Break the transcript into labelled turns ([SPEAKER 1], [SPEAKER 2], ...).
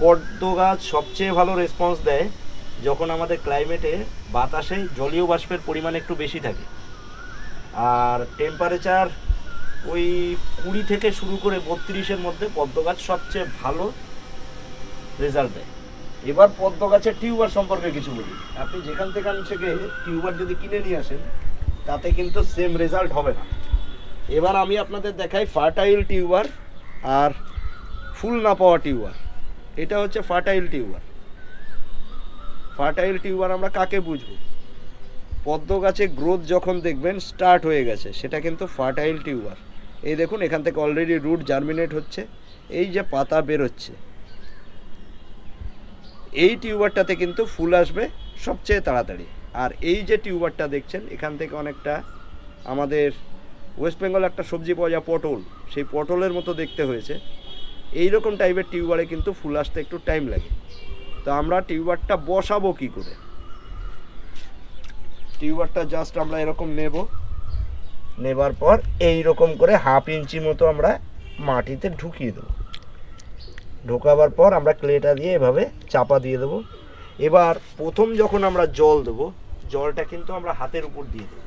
[SPEAKER 1] পদ্ম গাছ সবচেয়ে ভালো রেসপন্স দেয় যখন আমাদের ক্লাইমেটে বাতাসে জলীয় বাষ্পের পরিমাণ একটু বেশি থাকে, আর টেম্পারেচার ওই 20 থেকে শুরু করে 32-এর মধ্যে পদ্ম গাছ সবচেয়ে ভালো রেজাল্ট দেয়। এবার পদ্ম গাছের টিউবার সম্পর্কে কিছু বলি। আপনি যেখান থেকে টিউবার যদি কিনে নিয়ে আসেন, তাতে কিন্তু সেম রেজাল্ট হবে না। এবার আমি আপনাদের দেখাই ফার্টাইল টিউবার আর ফুল না পাওয়া টিউবার। এটা হচ্ছে ফার্টাইল টিউবার। ফার্টাইল টিউবার আমরা কাকে বুঝবো? পদ্ম গাছে গ্রোথ যখন দেখবেন স্টার্ট হয়ে গেছে, সেটা কিন্তু ফার্টাইল টিউবার। এই দেখুন, এখান থেকে অলরেডি রুট জার্মিনেট হচ্ছে, এই যে পাতা বেরোচ্ছে, এই টিউবারটাতে কিন্তু ফুল আসবে সবচেয়ে তাড়াতাড়ি। আর এই যে টিউবারটা দেখছেন, এখান থেকে অনেকটা আমাদের ওয়েস্ট বেঙ্গল একটা সবজি পাওয়া যায় পটল, সেই পটলের মতো দেখতে হয়েছে। এই রকম টাইপের টিউবারে কিন্তু ফুল আসতে একটু টাইম লাগে। তো আমরা টিউবারটা বসাবো কী করে? টিউবারটা জাস্ট আমরা এরকম নেবার পর এই রকম করে 1/2 ইঞ্চি মতো আমরা মাটিতে ঢুকিয়ে দেবো। ঢোকাবার পর আমরা ক্লেটা দিয়ে এভাবে চাপা দিয়ে দেবো। এবার প্রথম যখন আমরা জল দেবো, জলটা কিন্তু আমরা হাতের উপর দিয়ে দেবো।